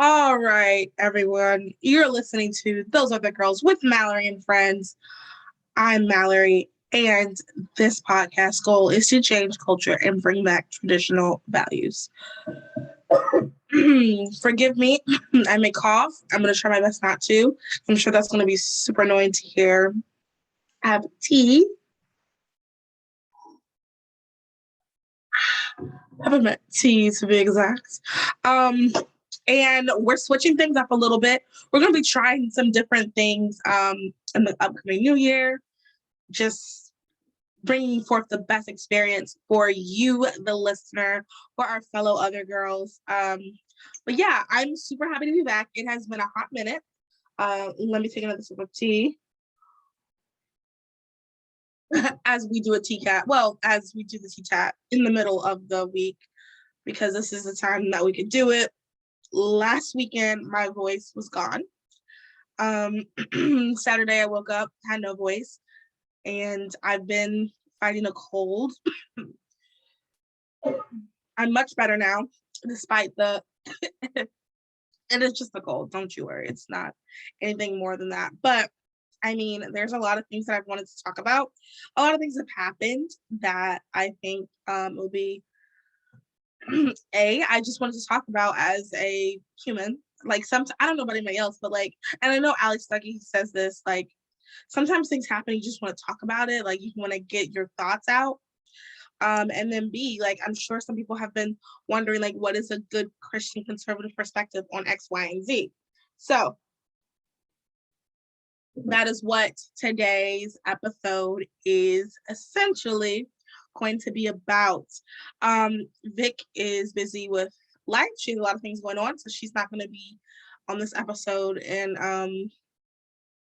All right, everyone. You're listening to Those Other Girls with Mallory and Friends. I'm Mallory, and this podcast goal is to change culture and bring back traditional values. Forgive me, I may cough. I'm going to try my best not to. I'm sure that's going to be super annoying to hear. I have tea. Peppermint tea, to be exact. And we're switching things up a little bit. We're going to be trying some different things in the upcoming new year, just bringing forth the best experience for you, the listener, for our fellow other girls. But yeah, I'm super happy to be back. It has been a hot minute. Let me take another sip of tea. As we do a TCAT, as we do the TCAT in the middle of the week, because this is the time that we could do it. Last weekend, my voice was gone. Saturday, I woke up, had no voice, and I've been fighting a cold. I'm much better now, despite the, and it's just a cold, don't you worry. It's not anything more than that. But I mean, there's a lot of things that I've wanted to talk about. A lot of things have happened that I think will be, I just wanted to talk about as a human. Like, I don't know about anybody else, but like, and I know Alex Stuckey says this, like, sometimes things happen, you just want to talk about it. Like, you want to get your thoughts out. And then B, like, I'm sure some people have been wondering, like, what is a good Christian conservative perspective on X, Y, and Z? So that is what today's episode is essentially going to be about. Vic is busy with life. She has a lot of things going on, so she's not going to be on this episode, and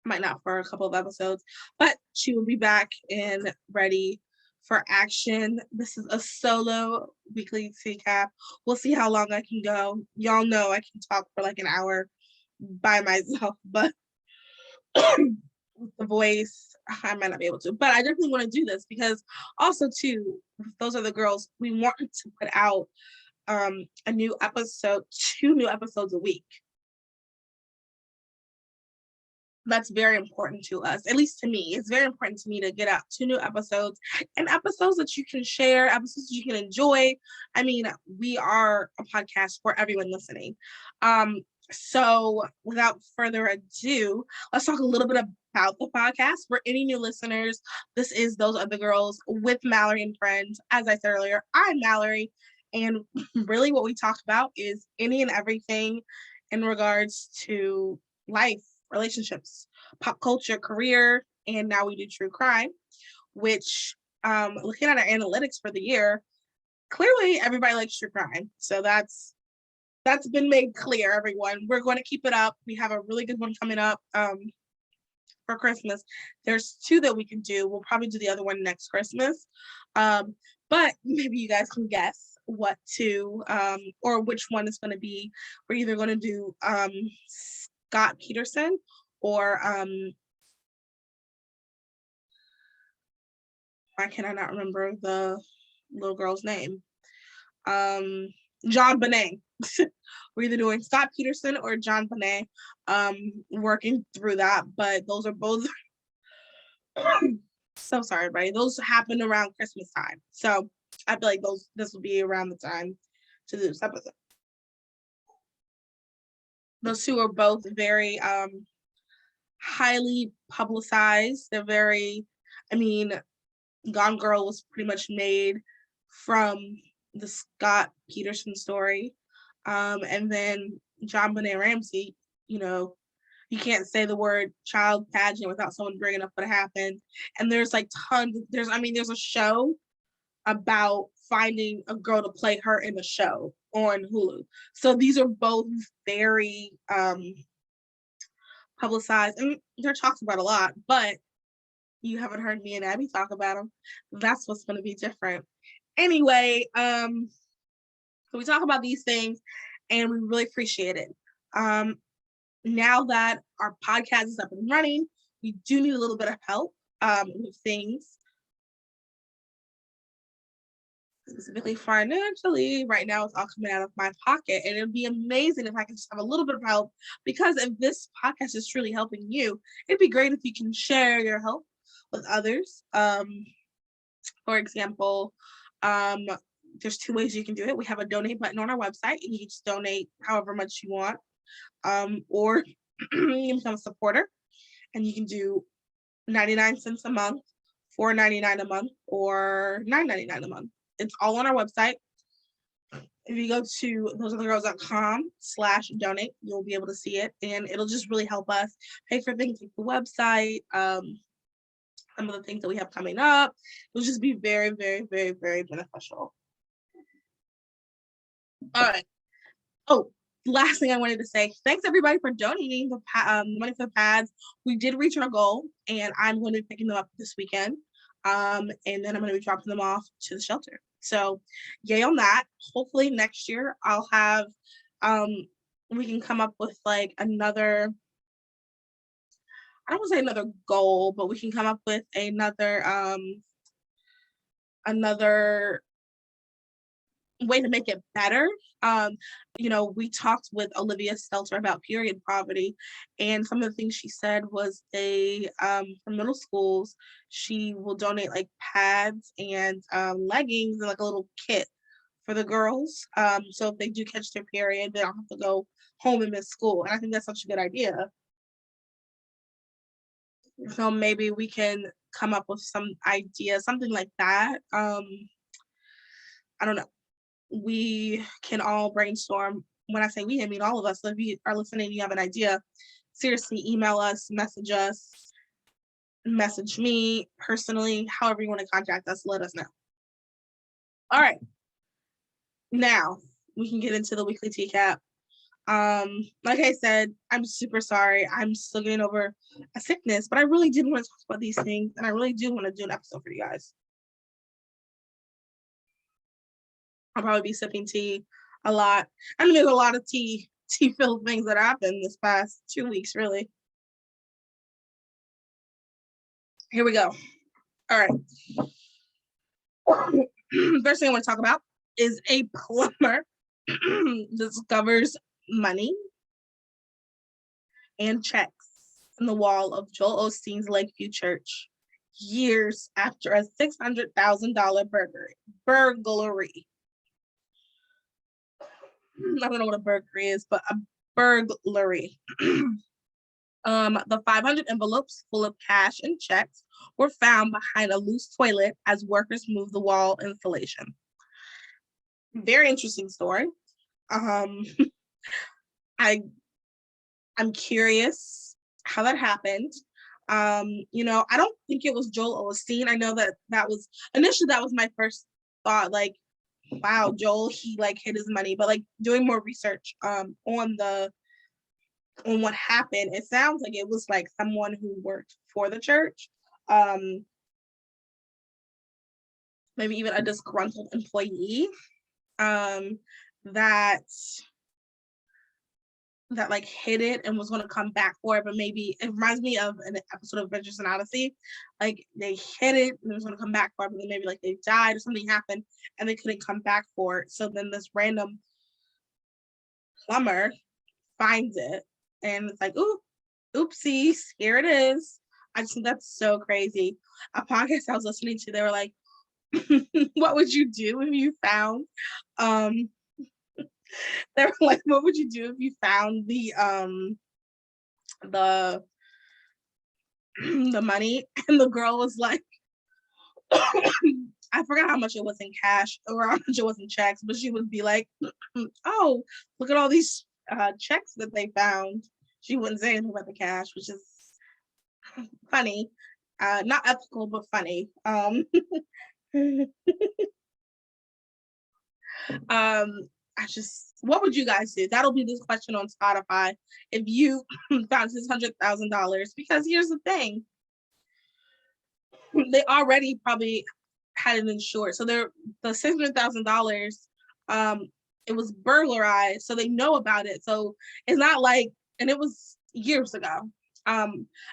might not for a couple of episodes, but she will be back and ready for action. This is a solo weekly TCAP. We'll see how long I can go. Y'all know I can talk for like an hour by myself, but with the voice, I might not be able to. But I definitely want to do this because also too, Those Are the Girls, we want to put out a new episode, 2 new episodes a week. That's very important to us, at least to me. It's very important to me to get out 2 new episodes, and episodes that you can share, episodes you can enjoy. I mean, we are a podcast for everyone listening. So without further ado, let's talk a little bit about the podcast. For any new listeners, this is Those Other Girls with Mallory and Friends. As I said earlier, I'm Mallory, and really what we talk about is any and everything in regards to life, relationships, pop culture, career, and now we do true crime, which looking at our analytics for the year, clearly everybody likes true crime. So that's been made clear, everyone. We're going to keep it up. We have a really good one coming up for Christmas. There's 2 that we can do. We'll probably do the other one next Christmas. But maybe you guys can guess what 2 or which one is going to be. We're either going to do Scott Peterson or why can I not remember the little girl's name? John Bonet. We're either doing Scott Peterson or John Bonet, working through that, but those are both so sorry, everybody. Those happen around Christmas time. So I feel like this will be around the time to do this episode. Those 2 are both very highly publicized. They're very, I mean, Gone Girl was pretty much made from the Scott Peterson story. And then John Bonet Ramsey, you know, you can't say the word child pageant without someone bringing up what happened. And there's like tons, there's a show about finding a girl to play her in the show on Hulu. So these are both very publicized, and they're talked about a lot, but you haven't heard me and Abby talk about them. That's what's going to be different. Anyway, so we talk about these things, and we really appreciate it. Now that our podcast is up and running, we do need a little bit of help with things. Specifically financially, right now it's all coming out of my pocket, and it'd be amazing if I could just have a little bit of help, because if this podcast is truly helping you, it'd be great if you can share your help with others. For example, there's 2 ways you can do it. We have a donate button on our website, and you can just donate however much you want, or you can become a supporter, and you can do 99 cents a month, $4.99 a month, or $9.99 a month. It's all on our website. If you go to thoseothergirls.com/donate, you'll be able to see it, and it'll just really help us pay for things like the website, some of the things that we have coming up. It'll just be very, very, very, very beneficial. All right. Oh, last thing I wanted to say, thanks everybody for donating the money for the pads. We did reach our goal, and I'm going to be picking them up this weekend. And then I'm going to be dropping them off to the shelter. So yay on that. Hopefully next year I'll have, we can come up with like another, I don't want to say another goal, but we can come up with another way to make it better. We talked with Olivia Stelter about period poverty, and some of the things she said was for middle schools, she will donate like pads and leggings and like a little kit for the girls. So if they do catch their period, they don't have to go home and miss school. And I think that's such a good idea. So maybe we can come up with some idea, something like that. I don't know. We can all brainstorm. When I say we, I mean all of us. So if you are listening, you have an idea, seriously, email us, message me personally, however you want to contact us, let us know. All right. Now we can get into the weekly TCAP. Like I said, I'm super sorry. I'm still getting over a sickness, but I really did want to talk about these things, and I really do want to do an episode for you guys. I'll probably be sipping tea a lot. I mean, there's a lot of tea-filled things that happened this past 2 weeks, really. Here we go. All right. First thing I want to talk about is a plumber discovers money and checks in the wall of Joel Osteen's Lakeview Church years after a $600,000 burglary. I don't know what a burglary is, but a burglary. The 500 envelopes full of cash and checks were found behind a loose toilet as workers moved the wall insulation. Very interesting story. I'm curious how that happened. I don't think it was Joel Osteen. I know that was my first thought, like, wow, Joel, he like hid his money, but like doing more research on what happened, it sounds like it was like someone who worked for the church, maybe even a disgruntled employee, that like hid it and was going to come back for it. But maybe it reminds me of an episode of Adventures in Odyssey. Like they hid it and it was going to come back for it, but then maybe like they died or something happened and they couldn't come back for it. So then this random plumber finds it and it's like, ooh, oopsies, here it is. I just think that's so crazy. A podcast I was listening to, they were like, what would you do if you found they were like, what would you do if you found the money? And the girl was like, I forgot how much it was in cash or how much it was in checks, but she would be like, oh, look at all these checks that they found. She wouldn't say anything about the cash, which is funny. Not ethical, but funny. what would you guys do? That'll be this question on Spotify if you found $600,000. Because here's the thing, they already probably had it insured. So the $600,000, it was burglarized, so they know about it. So it's not like, and it was years ago. I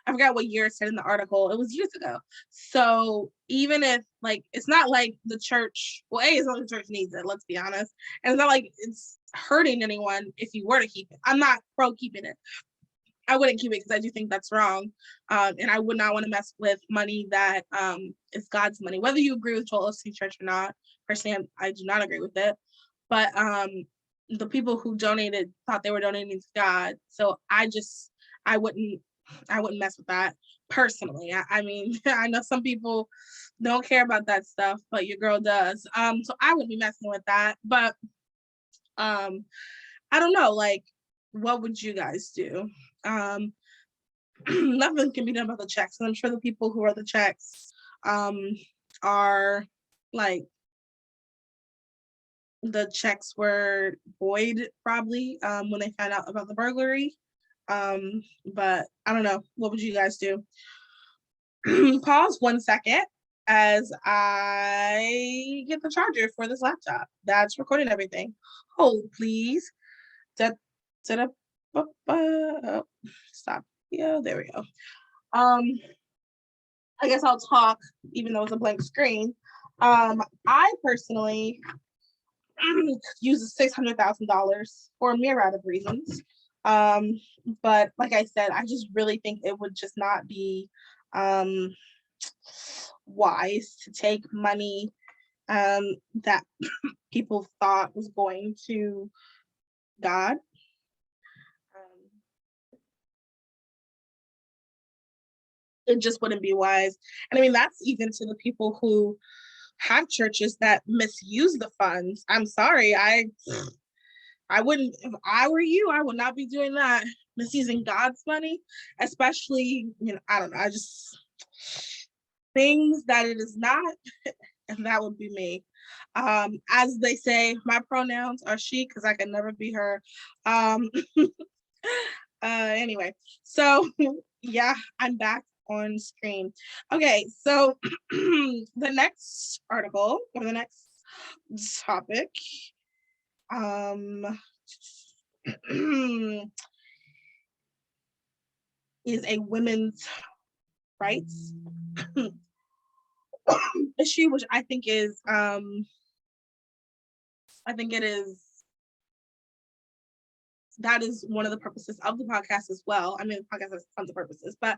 forgot what year it said in the article. It was years ago. So even if, like, it's not like the church, well, it's not like the church needs it, let's be honest. And it's not like it's hurting anyone if you were to keep it. I'm not pro keeping it. I wouldn't keep it because I do think that's wrong. And I would not want to mess with money that is God's money. Whether you agree with Joel Osteen Church or not, personally, I do not agree with it. But the people who donated thought they were donating to God. So I wouldn't mess with that personally. I mean, I know some people don't care about that stuff, but your girl does. So I wouldn't be messing with that. But I don't know, like, what would you guys do? Nothing can be done about the checks. And I'm sure the people who are the checks are like, the checks were void probably when they found out about the burglary. But I don't know. What would you guys do? Pause 1 second as I get the charger for this laptop that's recording everything. Hold, please. Oh, stop. Yeah, there we go. I guess I'll talk even though it's a blank screen. I personally use $600,000 for a myriad of reasons. But like I said, I just really think it would just not be wise to take money that people thought was going to God. It just wouldn't be wise. And I mean, that's even to the people who have churches that misuse the funds. I'm sorry, I wouldn't, if I were you, I would not be doing that, misusing God's money, especially, I don't know, I just, things that it is not, and that would be me. As they say, my pronouns are she, because I can never be her. Anyway, so yeah, I'm back on screen. Okay, so the next article, or the next topic, is a women's rights issue, which I think is, that is one of the purposes of the podcast as well. I mean, the podcast has tons of purposes, but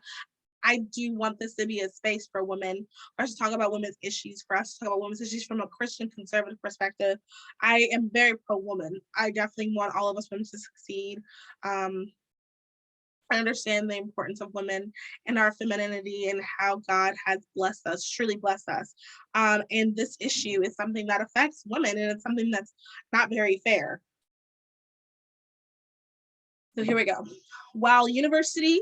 I do want this to be a space for women, for us to talk about women's issues, for us to talk about women's issues from a Christian conservative perspective. I am very pro-woman. I definitely want all of us women to succeed. I understand the importance of women and our femininity and how God has blessed us, truly blessed us. And this issue is something that affects women, and it's something that's not very fair. So here we go. While University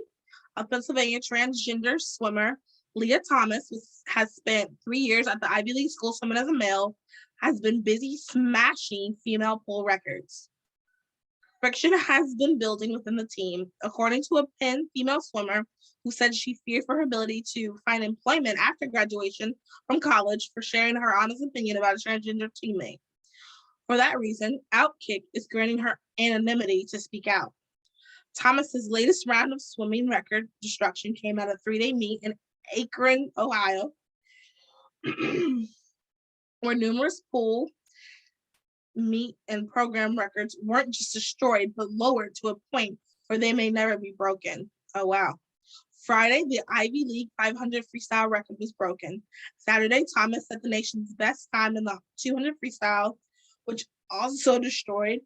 of Pennsylvania transgender swimmer Leah Thomas has spent 3 years at the Ivy League school swimming as a male, has been busy smashing female pool records. Friction has been building within the team, according to a Penn female swimmer who said she feared for her ability to find employment after graduation from college for sharing her honest opinion about a transgender teammate. For that reason, Outkick is granting her anonymity to speak out. Thomas's latest round of swimming record destruction came at a 3-day meet in Akron, Ohio, where numerous pool, meet, and program records weren't just destroyed, but lowered to a point where they may never be broken. Oh, wow. Friday, the Ivy League 500 freestyle record was broken. Saturday, Thomas set the nation's best time in the 200 freestyle, which also destroyed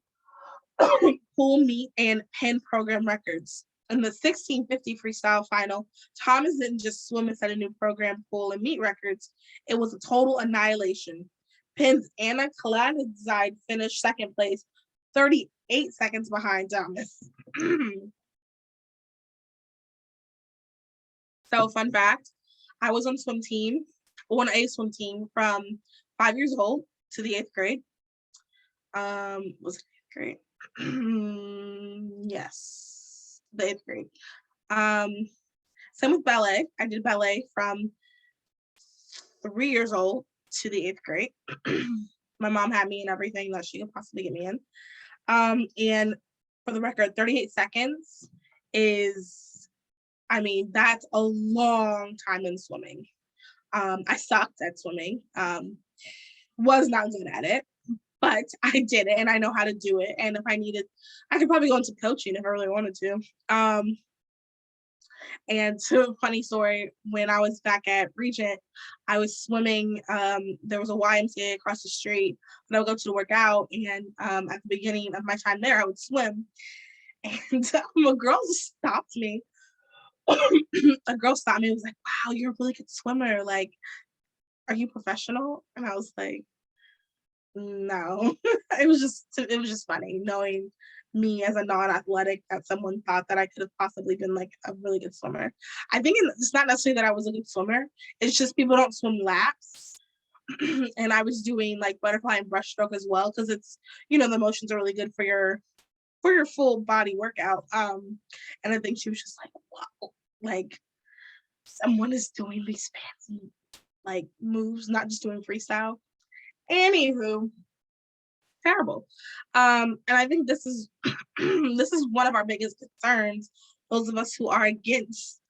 pool, meet, and Penn program records. In the 1650 freestyle final, Thomas didn't just swim and set a new program, pool, and meet records. It was a total annihilation. Penn's Anna Kaladzyde finished second place, 38 seconds behind Thomas. So, fun fact, I was on a swim team from 5 years old to the 8th grade. Was it 8th grade? Yes, the 8th grade. Same with ballet. I did ballet from 3 years old to the 8th grade. My mom had me in everything that she could possibly get me in. And for the record, 38 seconds is, I mean, that's a long time in swimming. I sucked at swimming, was not good at it, but I did it and I know how to do it. And if I needed, I could probably go into coaching if I really wanted to. And so, funny story, when I was back at Regent, I was swimming. There was a YMCA across the street, and I would go to work out. And at the beginning of my time there, I would swim. And a girl stopped me. A girl stopped me and was like, "Wow, you're a really good swimmer. Like, are you professional?" And I was like, "No." It was just funny knowing me as a non-athletic that someone thought that I could have possibly been like a really good swimmer. I think it's not necessarily that I was a good swimmer. It's just people don't swim laps. And I was doing like butterfly and breaststroke as well because it's, the motions are really good for your full body workout. And I think she was just like, wow, like someone is doing these fancy like moves, not just doing freestyle. Anywho, terrible. And I think this is this is one of our biggest concerns, those of us who are against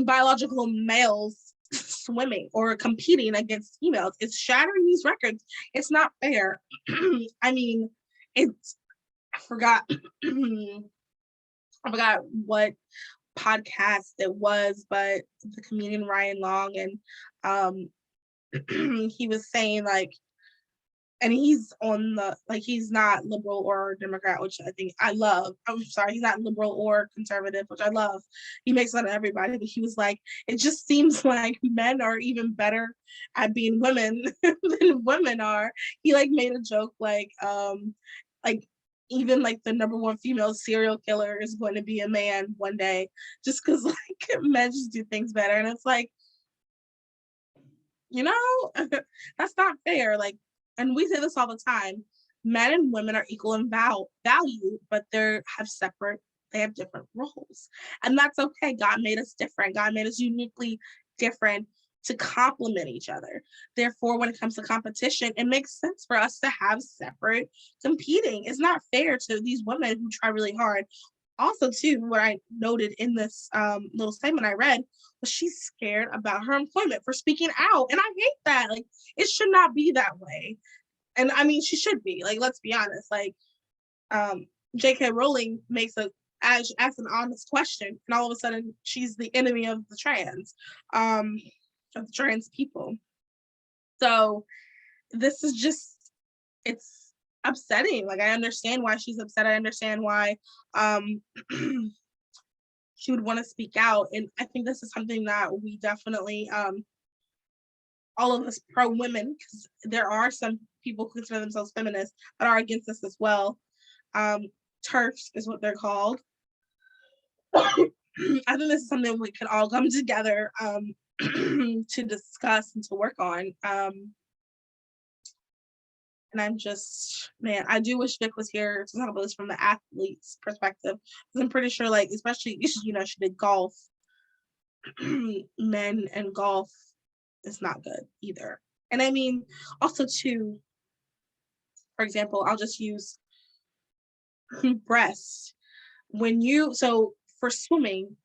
biological males swimming or competing against females. It's shattering these records. It's not fair. I mean, it's I forgot I forgot what podcast it was, but the comedian Ryan Long, and he was saying like, and he's on the like he's not liberal or Democrat, which I think I love. I'm sorry, he's not liberal or conservative, which I love. He makes fun of everybody, but he was like, it just seems like men are even better at being women than women are. He like made a joke like even like the number one female serial killer is going to be a man one day, just because like men just do things better, and it's like, that's not fair. Like, and we say this all the time, men and women are equal in value, but they have different roles. And that's okay. God made us different. God made us uniquely different to complement each other. Therefore, when it comes to competition, it makes sense for us to have separate competing. It's not fair to these women who try really hard. Also, too, what I noted in this little statement I read was she's scared about her employment for speaking out. And I hate that. Like, it should not be that way. And I mean, she should be. Like, let's be honest. Like, J.K. Rowling asks an honest question, and all of a sudden she's the enemy of the trans people. So this is just, it's upsetting. Like, I understand why she's upset. I understand why she would want to speak out. And I think this is something that we definitely, all of us pro women, because there are some people who consider themselves feminists that are against this as well. TERFs is what they're called. I think this is something we can all come together to discuss and to work on. And I'm just, man, I do wish Vic was here to talk about this from the athlete's perspective. Because I'm pretty sure, like, especially, she did golf. Men and golf is not good either. And I mean, also too, for example, I'll just use breasts. So for swimming,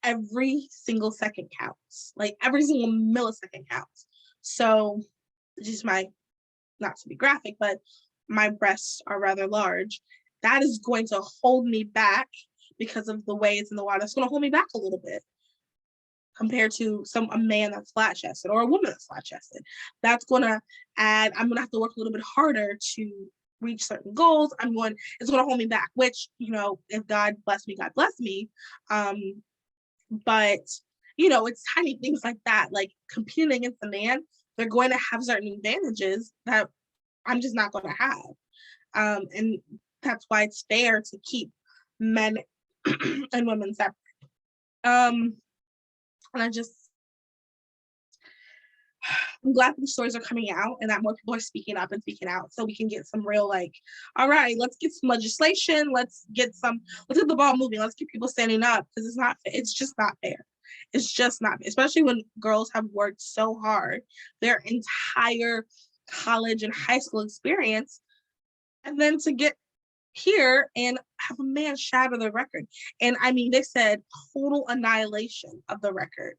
every single second counts. Like every single millisecond counts. So just not to be graphic, but my breasts are rather large. That is going to hold me back because of the way it's in the water. It's going to hold me back a little bit compared to a man that's flat chested or a woman that's flat chested. That's going to add, I'm going to have to work a little bit harder to reach certain goals. It's going to hold me back, which, if God bless me, God bless me. But, it's tiny things like that, like competing against a man, they're going to have certain advantages that I'm just not going to have. And that's why it's fair to keep men and women separate. And I'm glad these stories are coming out and that more people are speaking up and speaking out so we can get some real, like, all right, let's get some legislation. Let's get the ball moving. Let's get people standing up because it's just not fair. It's just not, especially when girls have worked so hard their entire college and high school experience. And then to get here and have a man shatter the record. And I mean, they said total annihilation of the record.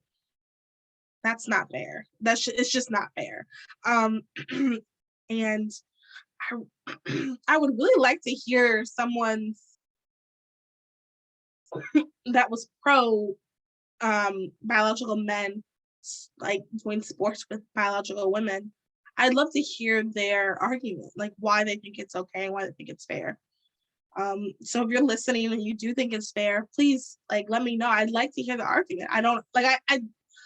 That's not fair. It's just not fair. And I would really like to hear someone's that was pro biological men like doing sports with biological women. I'd love to hear their argument, like why they think it's okay and why they think it's fair. So if you're listening and you do think it's fair, please like let me know. I'd like to hear the argument. I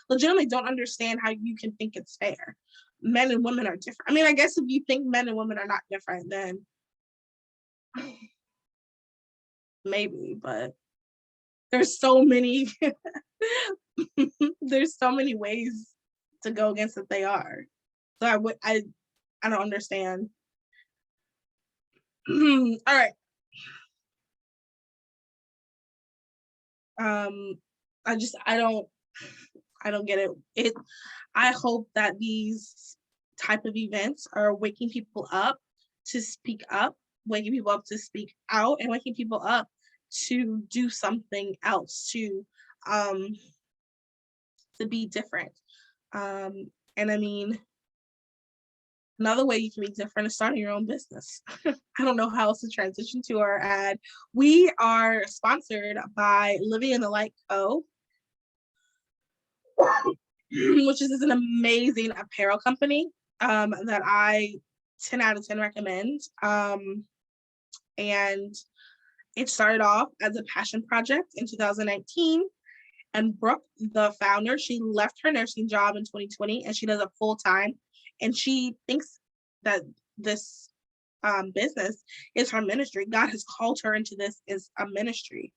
legitimately don't understand how you can think it's fair. Men and women are different. I mean, I guess if you think men and women are not different, then maybe, but there's so many there's so many ways to go against that they are. So I don't understand. All right. I don't get it. I hope that these type of events are waking people up to speak up, waking people up to speak out, and waking people up to do something else, to be different. And I mean, another way you can be different is starting your own business. I don't know how else to transition to our ad. We are sponsored by Living in the Light Co., which is an amazing apparel company that I 10 out of 10 recommend. And it started off as a passion project in 2019. And Brooke, the founder, she left her nursing job in 2020 and she does it full time. And she thinks that this business is her ministry. God has called her into this as a ministry.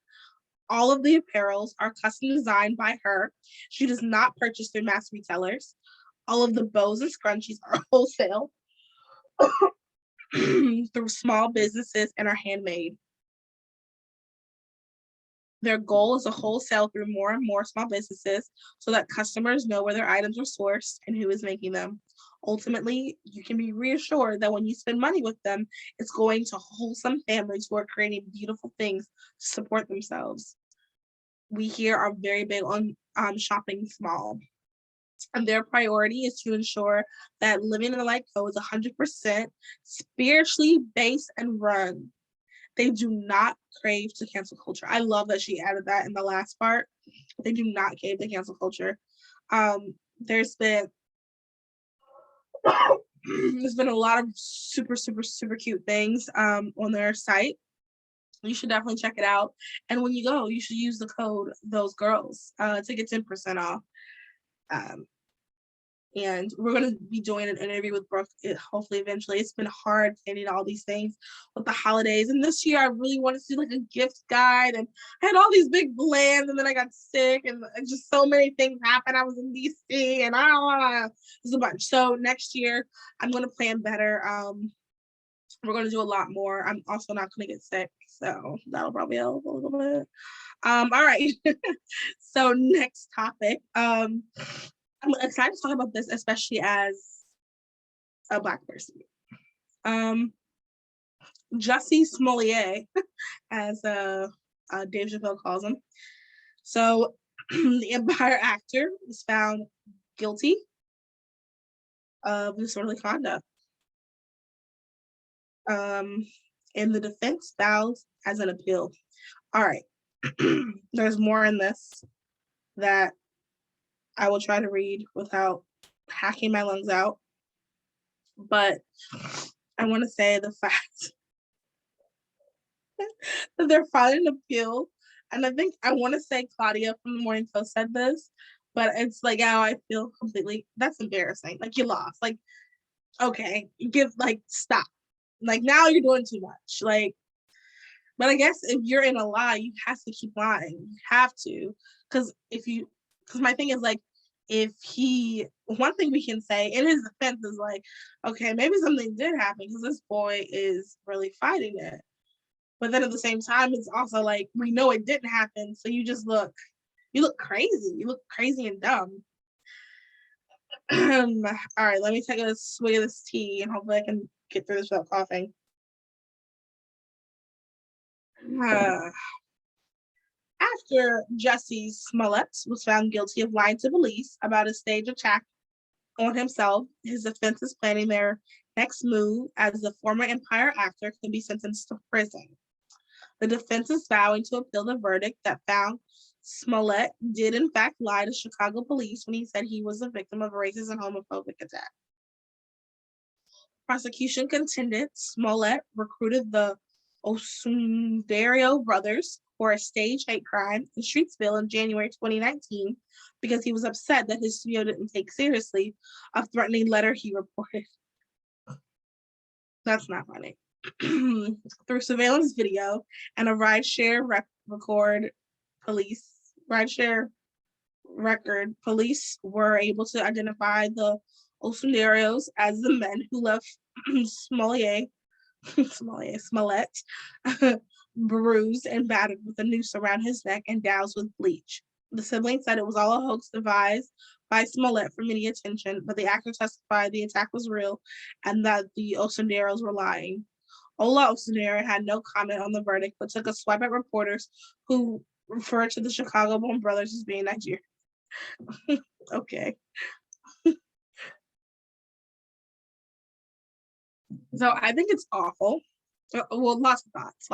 All of the apparels are custom designed by her. She does not purchase through mass retailers. All of the bows and scrunchies are wholesale through small businesses and are handmade. Their goal is to wholesale through more and more small businesses so that customers know where their items are sourced and who is making them. Ultimately, you can be reassured that when you spend money with them, it's going to wholesome families who are creating beautiful things to support themselves. We here are very big on shopping small. And their priority is to ensure that Living in the Light Co. is 100% spiritually based and run. They do not crave to cancel culture. I love that she added that in the last part. They do not crave to cancel culture. There's been a lot of super, super, super cute things on their site. You should definitely check it out. And when you go, you should use the code Those Girls to get 10% off. And we're going to be doing an interview with Brooke, hopefully eventually. It's been hard planning all these things with the holidays. And this year I really wanted to do like a gift guide. And I had all these big plans and then I got sick and just so many things happened. I was in DC and it's a bunch. So next year I'm going to plan better. We're going to do a lot more. I'm also not going to get sick. So that'll probably help a little bit. All right. So next topic. I'm excited to talk about this, especially as a Black person. Jussie Smollett, as Dave Chappelle calls him. So the Empire actor was found guilty of disorderly conduct. And the defense files as an appeal. All right. There's more in this that I will try to read without hacking my lungs out. But I want to say the fact that they're filing an appeal. And I think I want to say Claudia from the Morning Post said this, but it's like how I feel completely. That's embarrassing. Like you lost. Like, okay, stop. Like now you're doing too much. Like, but I guess if you're in a lie, you have to keep lying. You have to. Because my thing is like, one thing we can say in his defense is like, okay, maybe something did happen because this boy is really fighting it. But then at the same time, it's also like, we know it didn't happen. So you look crazy. You look crazy and dumb. All right, let me take a swig of this tea and hopefully I can get through this without coughing. After Jussie Smollett was found guilty of lying to police about a stage attack on himself, his defense is planning their next move as the former Empire actor can be sentenced to prison. The defense is vowing to appeal the verdict that found Smollett did in fact lie to Chicago police when he said he was a victim of a racist and homophobic attack. Prosecution contended Smollett recruited the Osteen brothers for a staged hate crime in Streetsville in January 2019 because he was upset that his studio didn't take seriously a threatening letter he reported. That's not funny. Through surveillance video and a rideshare record, police were able to identify the Osteen as the men who left Smollett bruised and battered with a noose around his neck and doused with bleach. The siblings said it was all a hoax devised by Smollett for media attention, but the actor testified the attack was real and that the Osteen were lying. Ola Osteen had no comment on the verdict, but took a swipe at reporters who referred to the Chicago-born brothers as being Nigerian. Okay. So I think it's awful. Well, lots of thoughts.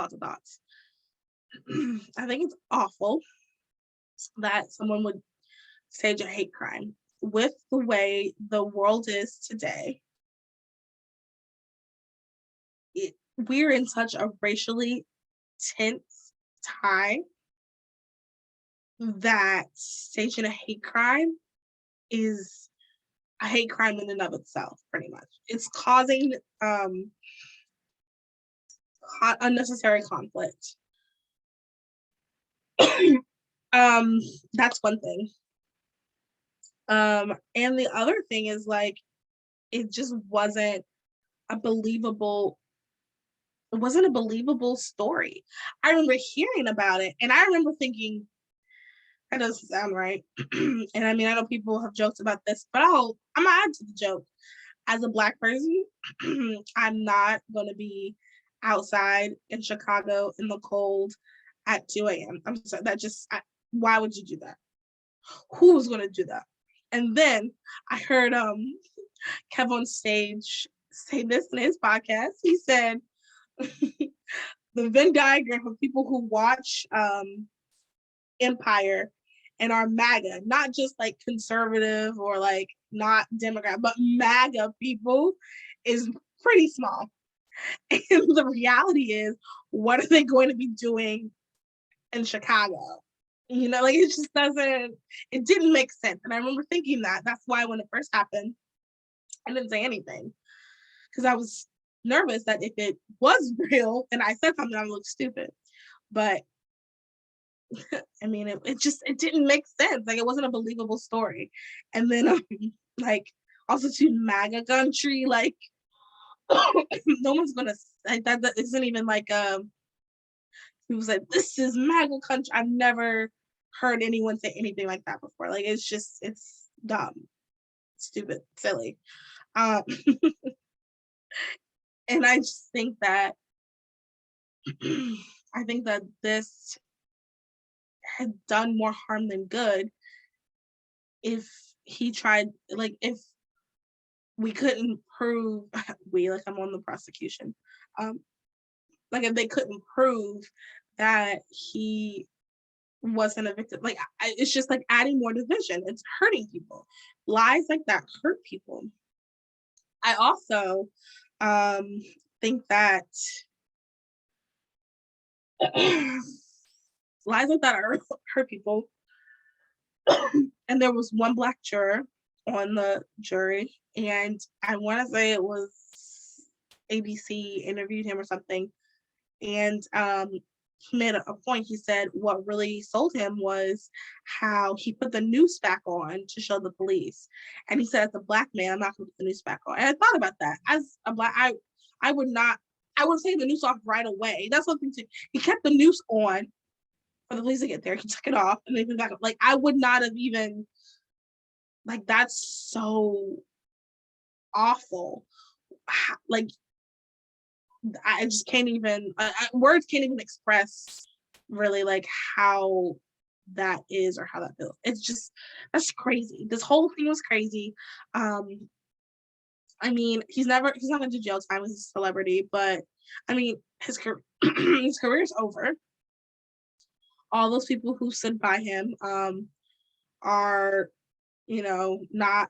I think it's awful that someone would stage a hate crime with the way the world is today. We're in such a racially tense time that staging a hate crime is a hate crime in and of itself, pretty much. It's causing unnecessary conflict. That's one thing. And the other thing is like, it just wasn't a believable story. I remember hearing about it and I remember thinking, that doesn't sound right. And I mean, I know people have joked about this, but I'm gonna add to the joke. As a Black person, I'm not gonna be outside in Chicago in the cold at 2 a.m. I'm sorry, why would you do that? Who was gonna do that? And then I heard Kev on stage say this in his podcast. He said the Venn diagram of people who watch Empire and are MAGA, not just like conservative or like not Democrat, but MAGA people is pretty small. And the reality is, what are they going to be doing in Chicago? You know, like it didn't make sense. And I remember thinking that's why when it first happened, I didn't say anything because I was nervous that if it was real and I said something, I would look stupid. But I mean, it didn't make sense. Like it wasn't a believable story. And then like also to MAGA country, like no one's gonna like that isn't even like people said this is MAGA country. I've never heard anyone say anything like that before. Like it's dumb, stupid, silly. And I just think that this had done more harm than good if he tried, like if we couldn't prove like I'm on the prosecution, like if they couldn't prove that he wasn't a victim, like it's just like adding more division. It's hurting people. Lies like that hurt people. I also think that lies like that hurt people. And there was one Black juror on the jury, and I want to say it was ABC interviewed him or something, and he made a point. He said what really sold him was how he put the noose back on to show the police. And he said, as a Black man, I'm not going to put the noose back on. And I thought about that. As a Black, I would not, I would take the noose off right away. That's something to, he kept the noose on for the police to get there. He took it off and then put it back up. Like, I would not have even, like, that's so awful. Like, I just can't even, words can't even express really like how that is or how that feels. It's just, that's crazy. This whole thing was crazy. I mean, he's not gonna do jail time as a celebrity, but I mean, his career's over. All those people who stood by him are, you know, not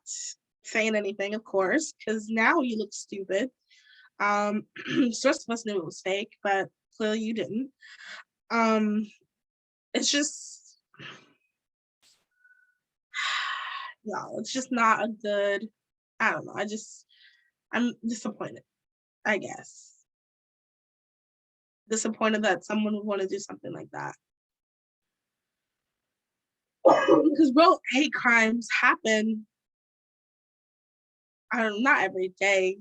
saying anything, of course, because now you look stupid. The rest of us knew it was fake, but clearly you didn't. It's just, no, it's just not a good, I don't know. I'm disappointed, I guess. Disappointed that someone would want to do something like that. Because real hate crimes happen, I don't know, not every day.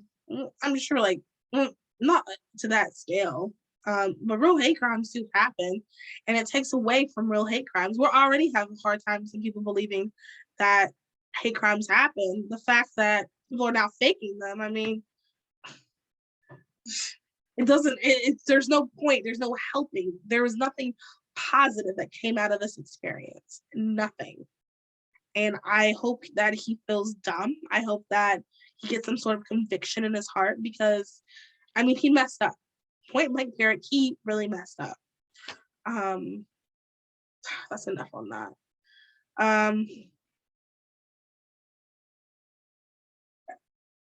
I'm sure, like, not to that scale. But real hate crimes do happen, and it takes away from real hate crimes. We're already having hard times in people believing that hate crimes happen. The fact that people are now faking them, I mean, it doesn't, there's no point, there's no helping. There was nothing positive that came out of this experience. Nothing. And I hope that he feels dumb. I hope that he gets some sort of conviction in his heart, because, I mean, he messed up. Point blank period, he really messed up. That's enough on that.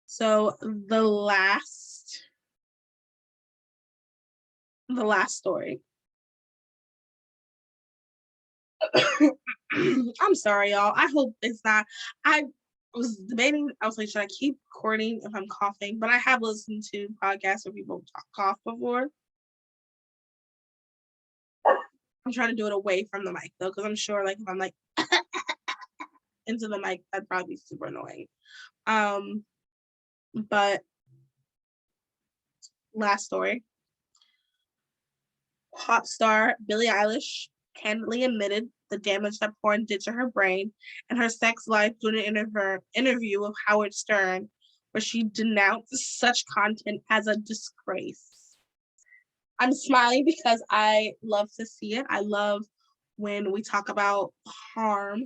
So the last story. I'm sorry, y'all. I hope it's not. I was debating. I was like, should I keep recording if I'm coughing? But I have listened to podcasts where people cough before. I'm trying to do it away from the mic though, because I'm sure, like, if I'm like into the mic, that'd probably be super annoying. But last story. Pop star Billie Eilish candidly admitted the damage that porn did to her brain and her sex life during an interview with Howard Stern, where she denounced such content as a disgrace. I'm smiling because I love to see it. I love when we talk about harm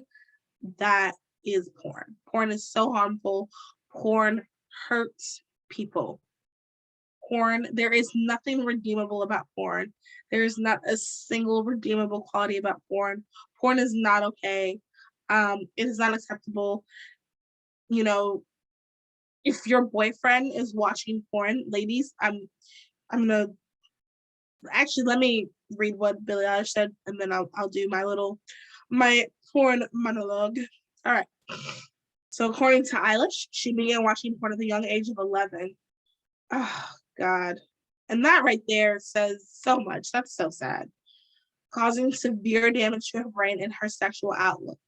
that is porn. Porn is so harmful. Porn hurts people. Porn, there is nothing redeemable about porn. There is not a single redeemable quality about porn. Porn is not okay. It is not acceptable. You know, if your boyfriend is watching porn, ladies, I'm gonna actually, let me read what Billie Eilish said, and then I'll do my porn monologue. All right. So according to Eilish, she began watching porn at the young age of 11. Oh, God. And that right there says so much. That's so sad. Causing severe damage to her brain and her sexual outlook.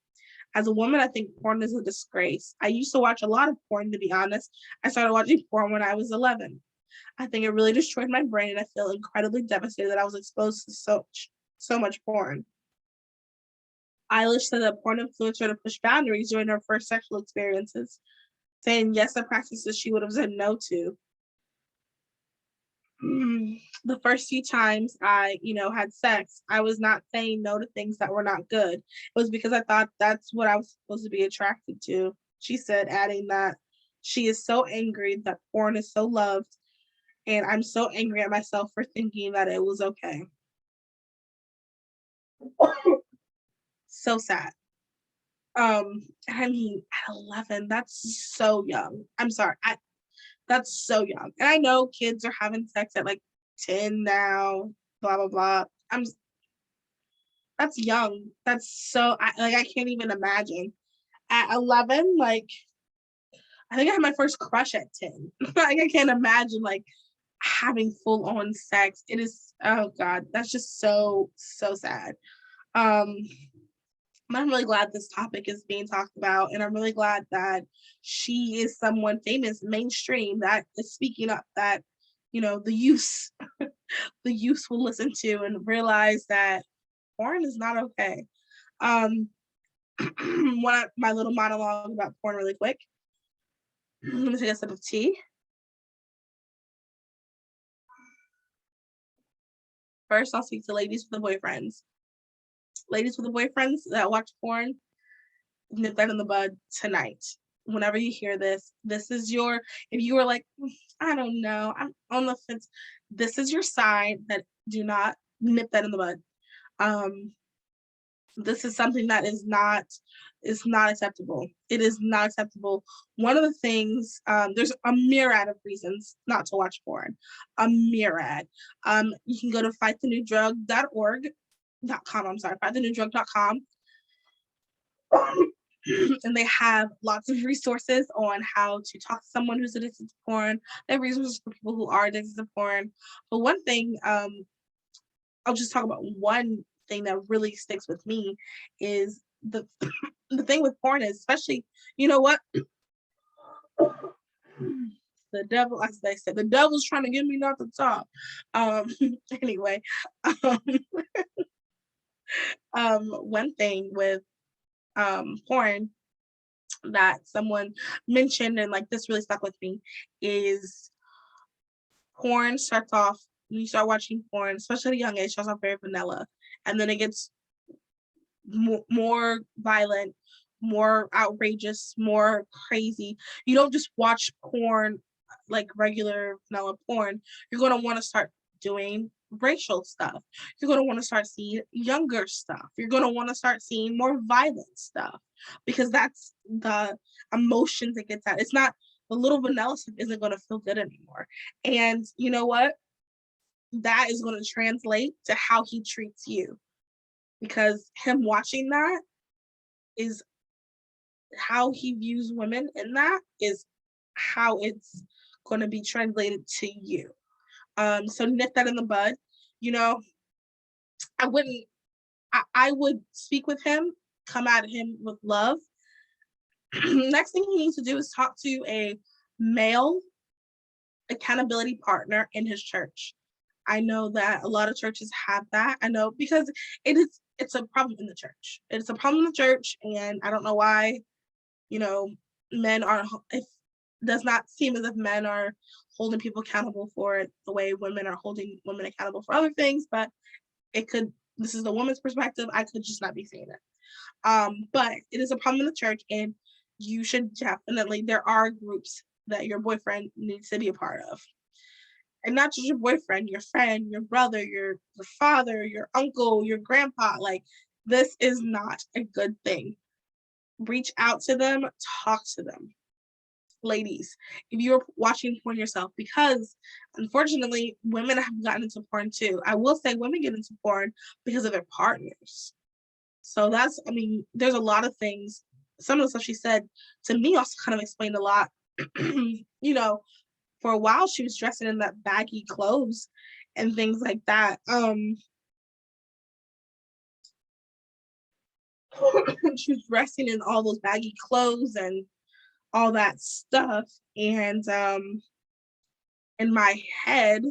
As a woman, I think porn is a disgrace. I used to watch a lot of porn, to be honest. I started watching porn when I was 11. I think it really destroyed my brain, and I feel incredibly devastated that I was exposed to so much porn. Eilish said that porn influenced her to push boundaries during her first sexual experiences, saying yes to practices she would have said no to. The first few times I, had sex, I was not saying no to things that were not good. It was because I thought that's what I was supposed to be attracted to, she said, adding that she is so angry that porn is so loved, and I'm so angry at myself for thinking that it was okay. So sad. I mean, at 11, that's so young. I'm sorry. That's so young. And I know kids are having sex at like 10 now, blah, blah, blah. That's young. That's so, I can't even imagine. At 11, like, I think I had my first crush at 10. Like, I can't imagine, like, having full on sex. It is, oh God, that's just so sad. I'm really glad this topic is being talked about, and I'm really glad that she is someone famous, mainstream, that is speaking up, that, you know, the youth the youth will listen to and realize that porn is not okay. My little monologue about porn really quick. Let me take a sip of tea. First, I'll speak to ladies with the boyfriends. Ladies with the boyfriends that watch porn, nip that in the bud tonight. Whenever you hear this, this is your, if you were like, I don't know, I'm on the fence, this is your sign that do not nip that in the bud. This is something that is not acceptable. It is not acceptable. One of the things, there's a myriad of reasons not to watch porn. A myriad. You can go to fightthenewdrug.org.com. I'm sorry, fightthenewdrug.com. And they have lots of resources on how to talk to someone who's addicted to porn. They have resources for people who are addicted to porn. But one thing, I'll just talk about one thing that really sticks with me is the thing with porn is, especially, you know what? The devil, as they said, the devil's trying to get me not to talk. Anyway, one thing with porn that someone mentioned, and like this really stuck with me, is porn starts off, when you start watching porn, especially at a young age, starts off very vanilla, and then it gets more violent, more outrageous, more crazy. You don't just watch porn like regular vanilla porn. You're going to want to start doing racial stuff. You're going to want to start seeing younger stuff. You're going to want to start seeing more violent stuff, because that's the emotions it gets at. It's not, the little vanilla stuff isn't going to feel good anymore. And you know what? That is going to translate to how he treats you, because him watching that is how he views women, and that is how it's going to be translated to you. So nip that in the bud. You know, I would speak with him, come at him with love. Next thing he needs to do is talk to a male accountability partner in his church. I know that a lot of churches have that. I know, because it's a problem in the church. It's a problem in the church, and I don't know why, you know, men are, it does not seem as if men are holding people accountable for it the way women are holding women accountable for other things, but this is the woman's perspective. I could just not be seeing it. But it is a problem in the church, and you should definitely, there are groups that your boyfriend needs to be a part of. And not just your boyfriend, your friend, your brother, your father, your uncle, your grandpa. Like, this is not a good thing. Reach out to them, talk to them. Ladies, if you're watching porn yourself, because unfortunately women have gotten into porn too. I will say women get into porn because of their partners. So that's, I mean, there's a lot of things. Some of the stuff she said to me also kind of explained a lot. You know, for a while she was dressing in that baggy clothes and things like that. She was dressing in all those baggy clothes and all that stuff. And in my head,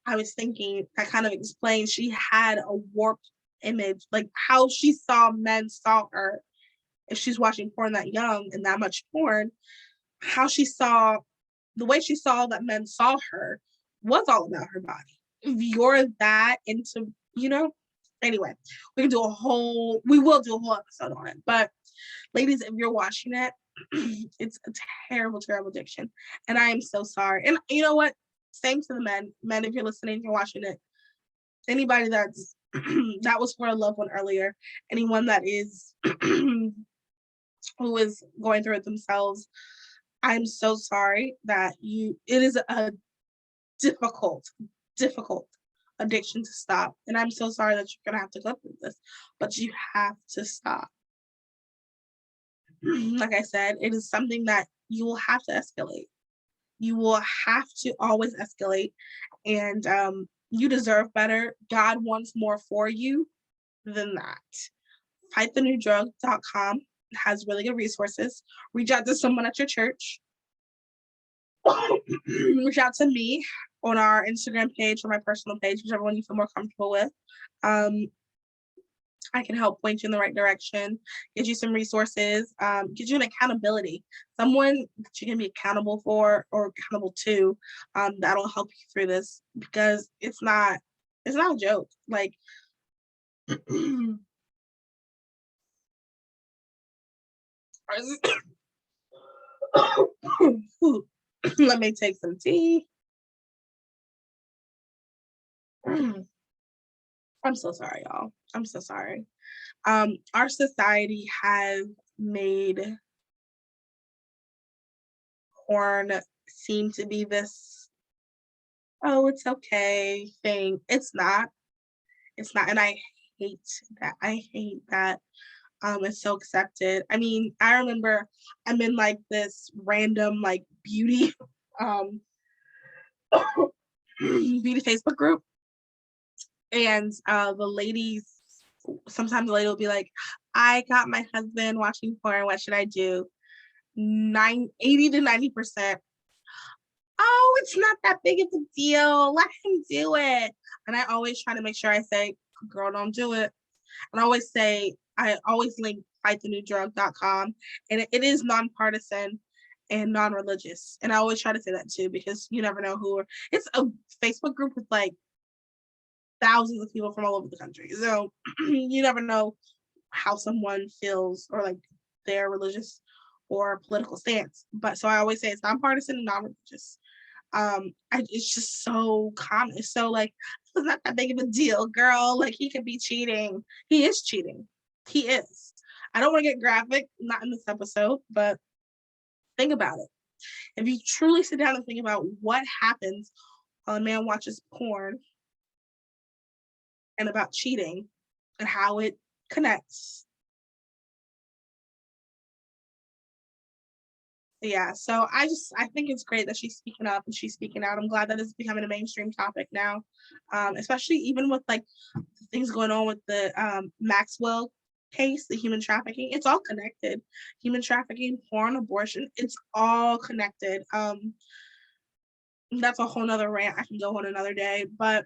I was thinking that kind of explains she had a warped image, like how she saw men saw her. If she's watching porn that young and that much porn, how she saw, the way she saw that men saw her was all about her body. If you're that into, you know, anyway, we will do a whole episode on it. But ladies, if you're watching it, it's a terrible, terrible addiction. And I am so sorry. And you know what? Same to the men. Men, if you're listening, you're watching it. Anybody that's that was for a loved one earlier. Anyone that is who is going through it themselves, I'm so sorry that it is a difficult addiction to stop. And I'm so sorry that you're gonna have to go through this, but you have to stop. Like I said, it is something that you will have to escalate. You will have to always escalate, and you deserve better. God wants more for you than that. Fightthenewdrug.com has really good resources. Reach out to someone at your church. Reach out to me on our Instagram page or my personal page, whichever one you feel more comfortable with. I can help point you in the right direction, get you some resources, get you an accountability, someone that you can be accountable for or accountable to, that'll help you through this, because it's not a joke. Like, let me take some tea. I'm so sorry, y'all. I'm so sorry. Our society has made porn seem to be this, oh, it's okay thing. It's not. It's not. And I hate that. I hate that it's so accepted. I mean, I remember I'm in like this random like beauty beauty Facebook group, and the ladies, sometimes the lady will be like, I got my husband watching porn, what should I do? 80 to 90%, oh, it's not that big of a deal, let him do it. And I always try to make sure I say, girl, don't do it. And I always link fightthenewdrug.com, and it is nonpartisan and non-religious. And I always try to say that too, because you never know it's a Facebook group with like thousands of people from all over the country. So you never know how someone feels or like their religious or political stance. But so I always say it's nonpartisan and non-religious. It's just so common. It's so like, it's not that big of a deal, girl. Like, he could be cheating. He is cheating. He is. I don't want to get graphic, not in this episode, but think about it. If you truly sit down and think about what happens while a man watches porn and about cheating and how it connects. Yeah, so I think it's great that she's speaking up and she's speaking out. I'm glad that it's becoming a mainstream topic now, especially even with like things going on with the Maxwell case, the human trafficking. It's all connected. Human trafficking, porn, abortion, it's all connected. That's a whole nother rant. I can go on another day, but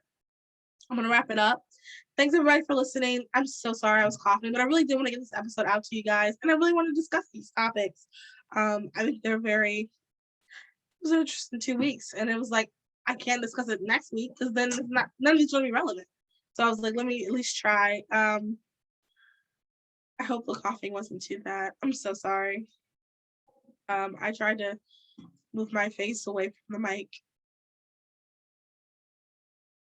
I'm gonna wrap it up. Thanks everybody for listening. I'm so sorry I was coughing, but I really did want to get this episode out to you guys, and I really want to discuss these topics. I think it was an interesting 2 weeks, and it was like, I can't discuss it next week because then it's not, none of these will be relevant. So I was like, let me at least try. I hope the coughing wasn't too bad. I'm so sorry. I tried to move my face away from the mic.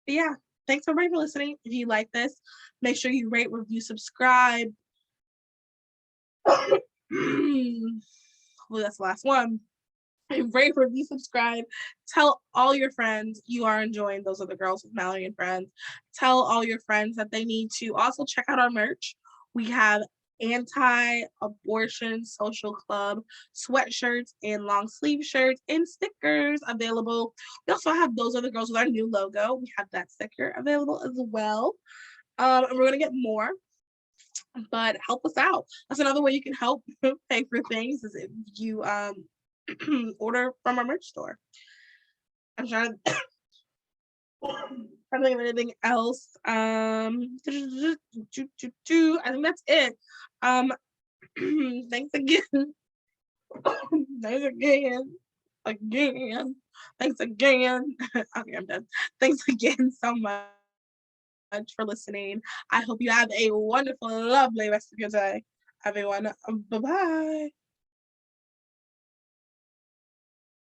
But yeah, thanks everybody for listening. If you like this, make sure you rate, review, subscribe. Hopefully that's the last one. Rate, review, subscribe. Tell all your friends you are enjoying Those Are the Girls with Mallory and Friends. Tell all your friends that they need to also check out our merch. We have anti-abortion social club sweatshirts and long sleeve shirts and stickers available. We also have Those Are the Girls with our new logo. We have that sticker available as well. And we're gonna get more, but help us out. That's another way you can help pay for things, is if you order from our merch store. I'm trying to think of anything else. I think that's it. Thanks again. Thanks again. Thanks again. Okay, I'm done. Thanks again so much for listening. I hope you have a wonderful, lovely rest of your day. Everyone, bye-bye.